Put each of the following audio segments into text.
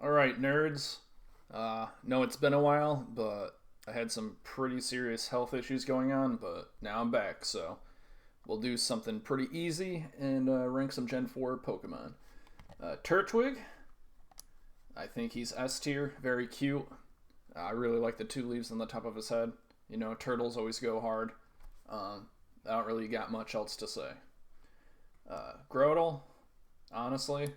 All right, nerds. No, it's been a while, but I had some pretty serious health issues going on, but now I'm back, so we'll do something pretty easy and rank some Gen 4 Pokemon. Turtwig, I think he's S tier, very cute. I really like the two leaves on the top of his head. You know, turtles always go hard. I don't really got much else to say. Grotle, honestly,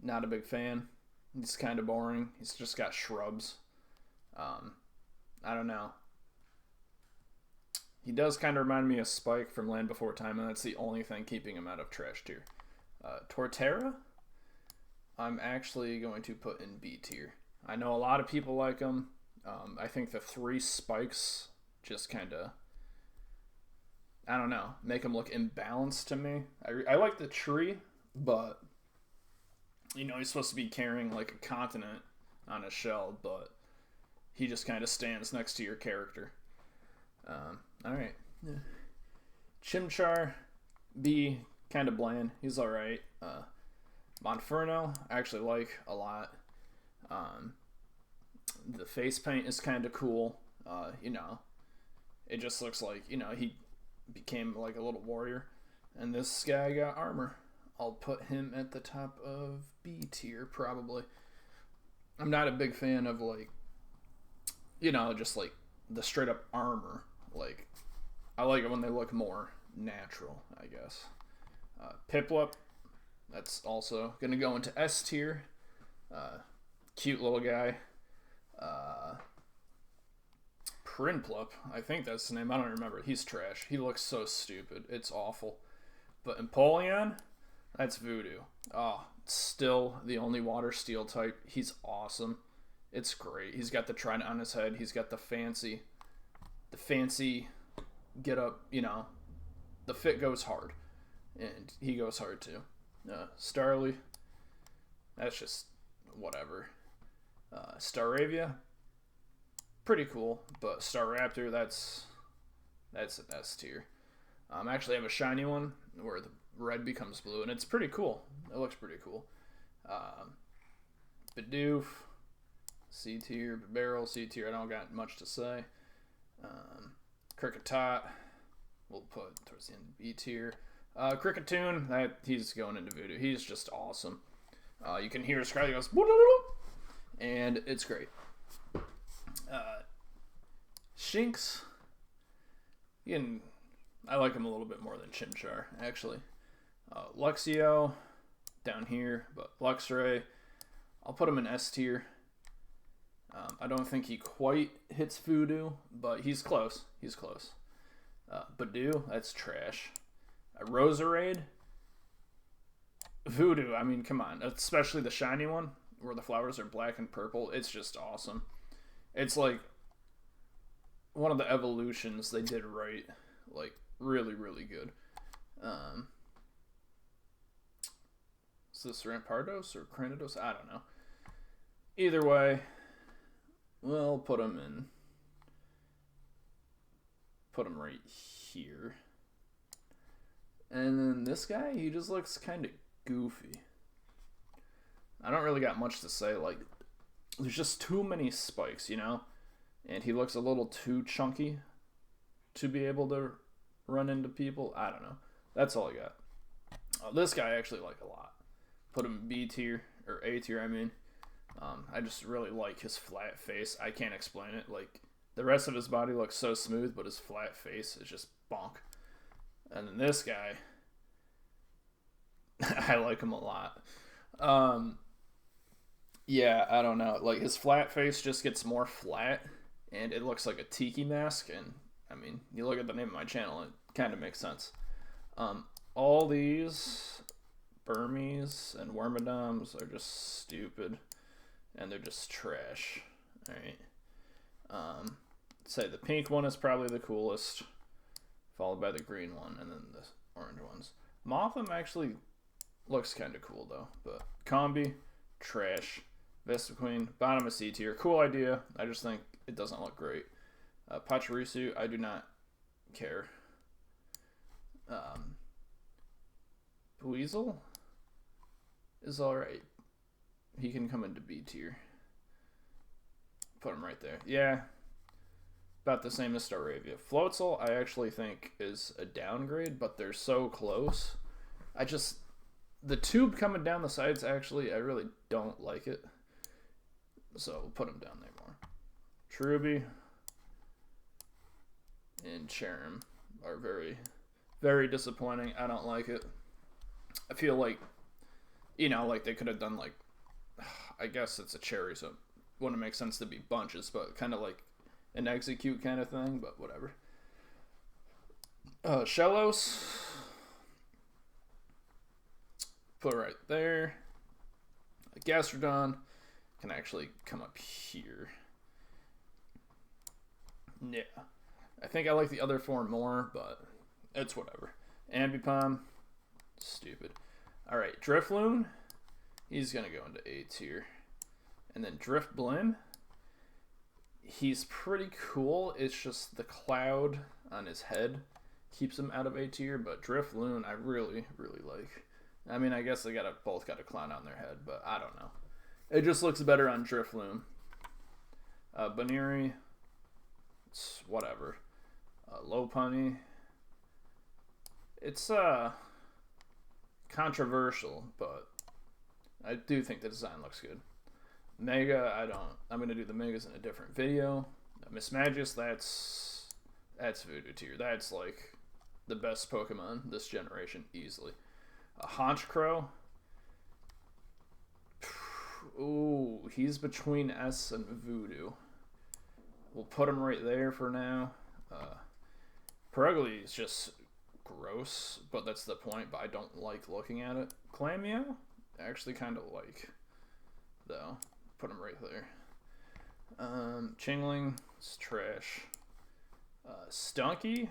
not a big fan. He's kind of boring. He's just got shrubs. Um, I don't know. He does kind of remind me of Spike from Land Before Time, and that's the only thing keeping him out of trash tier. Torterra, I'm actually going to put in B tier. I know a lot of people like him. I think the three spikes just kind of, I don't know, make him look imbalanced to me. I like the tree, but you know, he's supposed to be carrying like a continent on his shell, but he just kind of stands next to your character. All right. Yeah. Chimchar, B, kind of bland. He's all right. Monferno, I actually like a lot. Um, the face paint is kind of cool. You know, it just looks like, you know, he became like a little warrior. And this guy got armor. I'll put him at the top of B tier, probably. I'm not a big fan of, like, you know, just like the straight up armor. Like, I like it when they look more natural, I guess. Piplup, that's also going to go into S tier. Cute little guy. Prinplup, I think that's the name. I don't remember. He's trash. He looks so stupid. It's awful. But Empoleon, that's voodoo. Oh, still the only water steel type. He's awesome. It's great. He's got the trident on his head. He's got the fancy get up. You know, the fit goes hard, and he goes hard too. Starly, that's just whatever. Staravia, pretty cool, but Staraptor, that's an S tier. I actually have a shiny one where the red becomes blue, and it's pretty cool. It looks pretty cool. Bidoof, C tier. Barrel, C tier. I don't got much to say. Kricketot, we'll put towards the end of B tier. Cricketune, he's going into voodoo. He's just awesome. You can hear Scarlet goes, and it's great. Shinx, I like him a little bit more than Chimchar, actually. Luxio, down here, but Luxray, I'll put him in S tier. I don't think he quite hits Voodoo, but he's close. He's close. Badoo, that's trash. Roserade, Voodoo, I mean, come on. Especially the shiny one, where the flowers are black and purple. It's just awesome. It's like one of the evolutions they did right. Like, really, really good. Is this Rampardos or Cranidos? I don't know. Either way, we'll put him right here. And then this guy, he just looks kind of goofy. I don't really got much to say. Like, there's just too many spikes, you know? And he looks a little too chunky to be able to run into people. I don't know. That's all I got. This guy I actually like a lot. Put him B tier, or A tier, I mean. I just really like his flat face. I can't explain it. Like, the rest of his body looks so smooth, but his flat face is just bonk. And then this guy, I like him a lot. Yeah, I don't know. Like, his flat face just gets more flat, and it looks like a tiki mask. And I mean, you look at the name of my channel, it kind of makes sense. All these Burmese and Wormadams are just stupid, and they're just trash. All right. Say the pink one is probably the coolest, followed by the green one, and then the orange ones. Mothim actually looks kind of cool though, but Combi, trash. Vespiquen, bottom of C tier. Cool idea. I just think it doesn't look great. Pachirisu, I do not care. Buizel is alright. He can come into B tier. Put him right there. Yeah. About the same as Staravia. Floatzel, I actually think, is a downgrade, but they're so close. The tube coming down the sides, actually, I really don't like it. So we'll put him down there more. Cherubi and Cherrim are very, very disappointing. I don't like it. I feel like, like they could have done like, I guess it's a cherry, so it wouldn't make sense to be bunches, but kind of like an execute kind of thing, but whatever. Shellos. Put right there. Gastrodon can actually come up here. Yeah. I think I like the other four more, but it's whatever. Ambipom. Stupid. Alright, Drifloon. He's going to go into A tier. And then Drifblim. He's pretty cool. It's just the cloud on his head keeps him out of A tier, but Drifloon I really, really like. I mean, I guess they both got a clown on their head, but I don't know. It just looks better on Drifloon. Baneri, it's whatever. Lopunny, it's controversial, but I do think the design looks good. Mega, I'm gonna do the Megas in a different video. Mismagius, that's Voodoo tier. That's like the best Pokemon this generation, easily. Honchkrow. Ooh, he's between S and Voodoo. We'll put him right there for now. Perugly is just gross, but that's the point, but I don't like looking at it. Clammeow, I actually kind of like, though. Put him right there. Chingling, it's trash. Stunky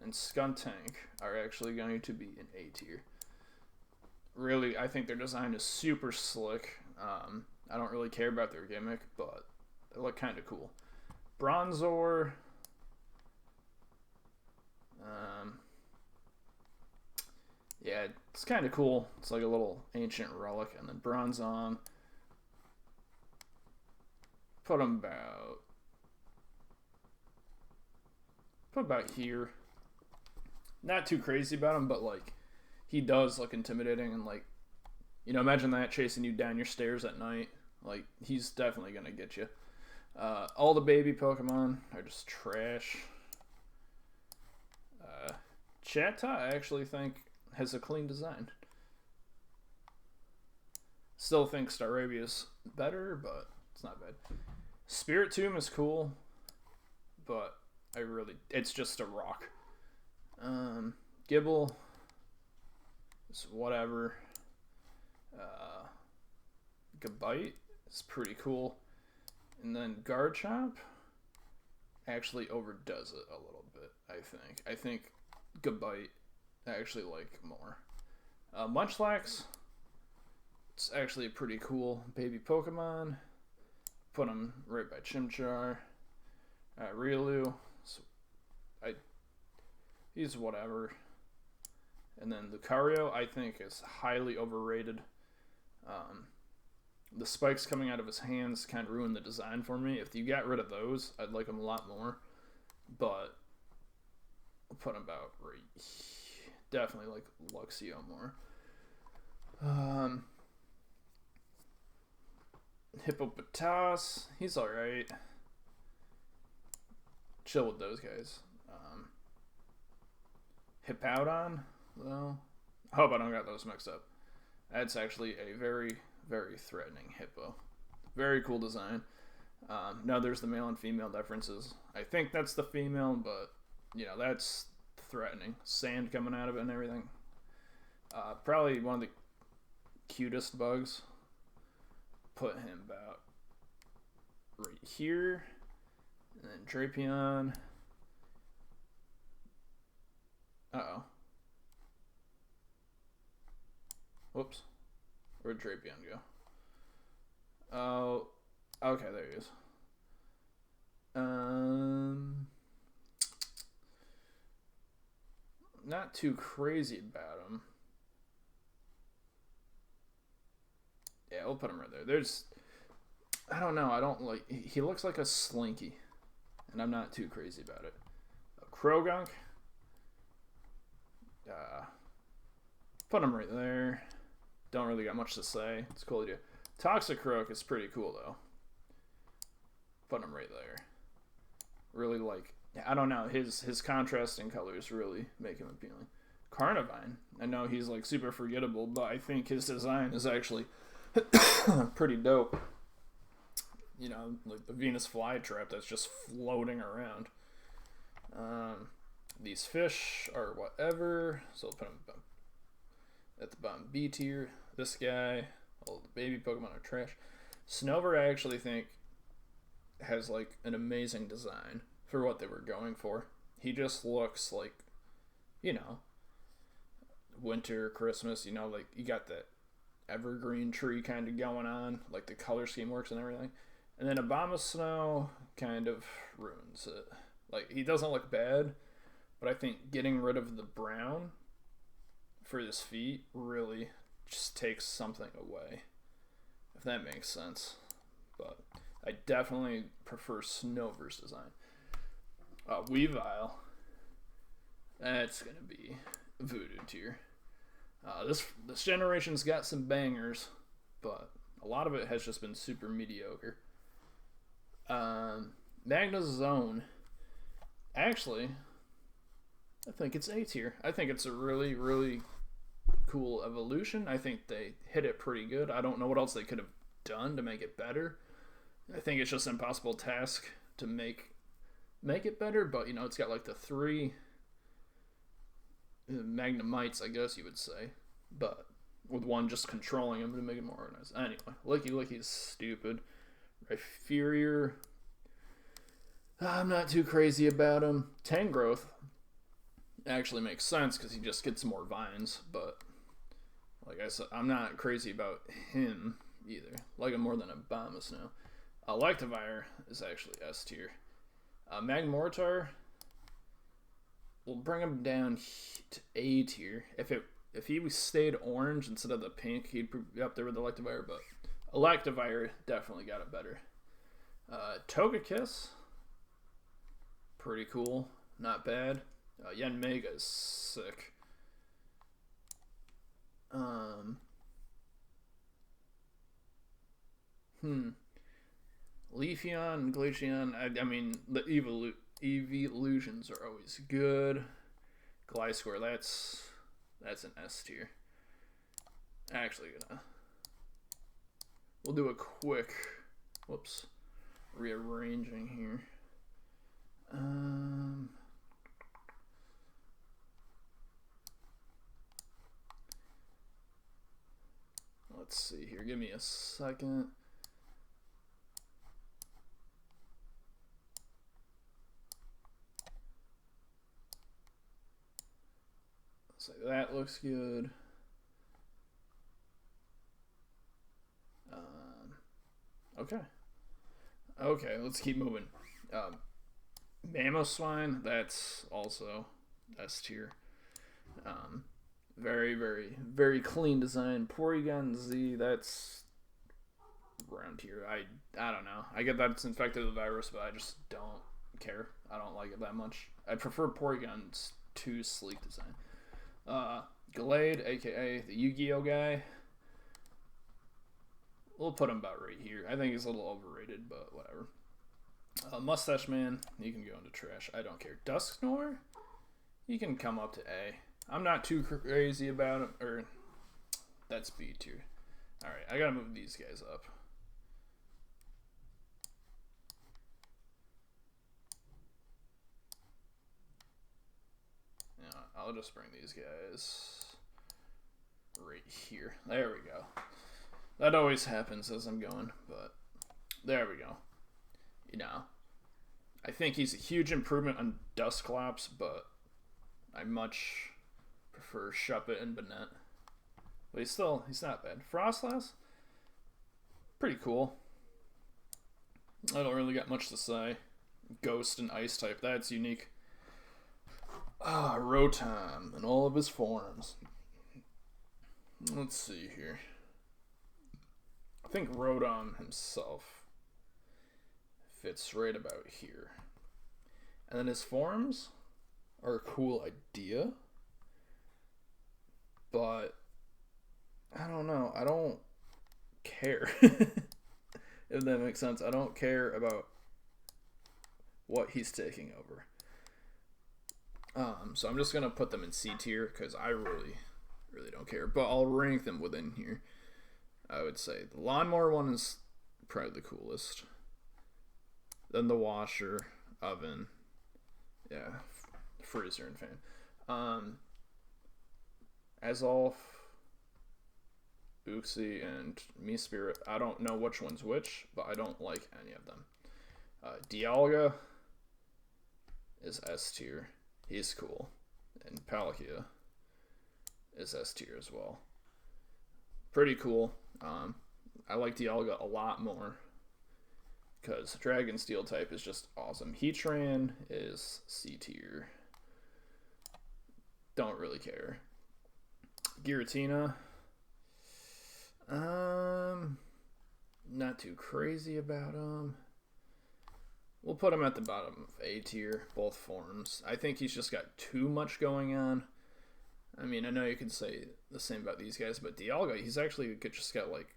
and Skuntank are actually going to be in A tier. Really, I think their design is super slick. I don't really care about their gimmick, but they look kind of cool. Bronzor. Yeah, it's kind of cool. It's like a little ancient relic. And then Bronzong. Put him about here. Not too crazy about him, but like he does look intimidating, and like, imagine that chasing you down your stairs at night. Like, he's definitely gonna get you. All the baby Pokemon are just trash. Chatot, I actually think, has a clean design. Still think Staravia's better, but it's not bad. Spiritomb is cool, but it's just a rock. Gibble, it's whatever. Gabite is pretty cool. And then Garchomp actually overdoes it a little bit, I think. I think Gabite I actually like more. Munchlax, it's actually a pretty cool baby Pokemon. Put him right by Chimchar. Riolu, he's whatever. And then Lucario, I think, is highly overrated. The spikes coming out of his hands kind of ruined the design for me. If you got rid of those, I'd like him a lot more. But I'll put him about right. Definitely like Luxio more. Hippopotas, he's alright. Chill with those guys. Hippowdon, though. I hope I don't got those mixed up. That's actually a very, very threatening hippo. Very cool design. Now there's the male and female differences. I think that's the female, but that's threatening. Sand coming out of it and everything. Probably one of the cutest bugs. Put him about right here. And then Drapion. Uh-oh. Whoops. Where'd Drapion go? Oh, okay, there he is. Not too crazy about him. Yeah, we'll put him right there. I don't know. I don't like. He looks like a Slinky, and I'm not too crazy about it. A Krogunk. Put him right there. Don't really got much to say. It's cool to do. Toxicroak is pretty cool though. Put him right there. Really like. I don't know. His contrasting colors really make him appealing. Carnivine. I know he's like super forgettable, but I think his design is actually pretty dope. You know, like the Venus flytrap that's just floating around. These fish are whatever, so I'll put them at the bottom B tier. This guy, all the baby Pokemon are trash. Snover, I actually think, has like an amazing design for what they were going for. He just looks like, you know, winter, Christmas, you know, like you got that evergreen tree kind of going on, like the color scheme works and everything. And then Abomasnow kind of ruins it. Like, he doesn't look bad, but I think getting rid of the brown for his feet really just takes something away, if that makes sense. But I definitely prefer Snover's design. Weavile, that's going to be Voodoo tier. This generation's got some bangers, but a lot of it has just been super mediocre. Magnezone, actually, I think it's A tier. I think it's a really, really cool evolution. I think they hit it pretty good. I don't know what else they could have done to make it better. I think it's just an impossible task to make it better, but, you know, it's got like the 3 Magnemites, I guess you would say, but with one just controlling him to make it more organized. Anyway, Licky's stupid. Rhyperior, I'm not too crazy about him. Tangrowth actually makes sense because he just gets more vines, but like I said, I'm not crazy about him either. Like him more than Abomasnow. Electivire is actually S tier. Magmortar, we'll bring him down to A tier. If he stayed orange instead of the pink, he'd be up there with Electivire, but Electivire definitely got it better. Togekiss, pretty cool, not bad. Yanmega is sick. Leafeon and Glaceon, I mean, the evolutions are always good. Gliscor, that's an S tier. Actually, we'll do a quick, rearranging here. Let's see here. Give me a second. So that looks good. Okay, let's keep moving. Mamoswine, that's also S tier. Very, very, very clean design. Porygon Z, that's around here. I don't know. I get that it's infected with the virus, but I just don't care. I don't like it that much. I prefer Porygon's 2 sleek design. Gallade, aka the Yu-Gi-Oh guy, we'll put him about right here. I think he's a little overrated, but whatever. Mustache Man, you can go into trash. I don't care. Dusknoir, you can come up to A. I'm not too crazy about him, or that's B tier. Alright, I gotta move these guys up. Yeah, I'll just bring these guys right here. There we go. That always happens as I'm going, but there we go. You know, I think he's a huge improvement on Dusclops, but I much prefer Shuppet and Banette. But he's not bad. Frostlass, pretty cool. I don't really got much to say. Ghost and Ice type, that's unique. Rotom in all of his forms. Let's see here. I think Rotom himself fits right about here. And then his forms are a cool idea, but I don't know. I don't care. If that makes sense. I don't care about what he's taking over. So I'm just gonna put them in C tier because I really don't care. But I'll rank them within here. I would say the lawnmower one is probably the coolest. Then the washer, oven, yeah, freezer and fan. Azelf, Uxie, and Mespirit. I don't know which one's which, but I don't like any of them. Dialga is S tier. He's cool. And Palkia is S tier as well. Pretty cool. I like Dialga a lot more because Dragon Steel type is just awesome. Heatran is C tier. Don't really care. Giratina. Not too crazy about him. We'll put him at the bottom of A tier, both forms. I think he's just got too much going on. I mean, I know you can say the same about these guys, but Dialga, he's actually just got like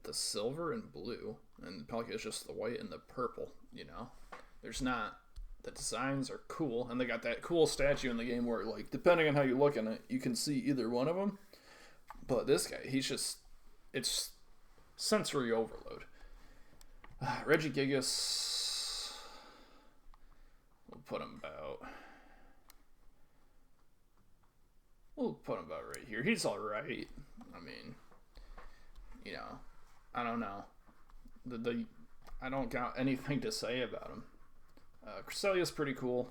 the silver and blue, and Palkia is just the white and the purple, you know? There's not, the designs are cool, and they got that cool statue in the game where, like, depending on how you look at it, you can see either one of them. But this guy, he's just, it's sensory overload. Regigigas, we'll put him about right here. He's alright. I mean, you know, I don't know. I don't got anything to say about him. Cresselia's pretty cool.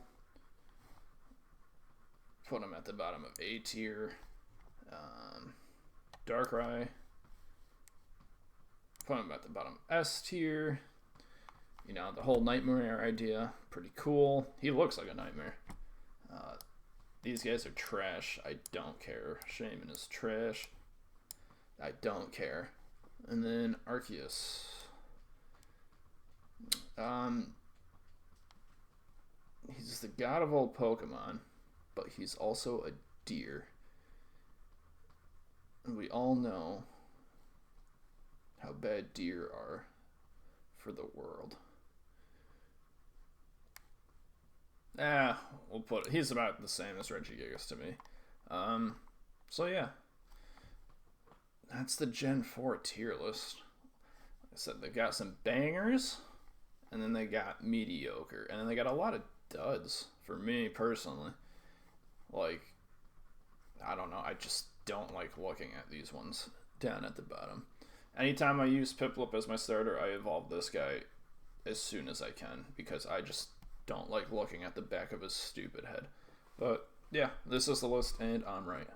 Put him at the bottom of A tier. Darkrai. Put him at the bottom S tier. You know, the whole Nightmare idea, pretty cool. He looks like a nightmare. These guys are trash. I don't care. Shaman is trash. I don't care. And then Arceus. He's the god of all Pokemon, but he's also a deer. And we all know how bad deer are for the world. We'll put it. He's about the same as Regigigas to me. So yeah. That's the Gen 4 tier list. Like I said, they got some bangers, and then they got mediocre, and then they got a lot of duds for me personally. Like, I don't know, I just don't like looking at these ones down at the bottom. Anytime I use Piplup as my starter, I evolve this guy as soon as I can because I just don't like looking at the back of his stupid head. But yeah, this is the list, and I'm right.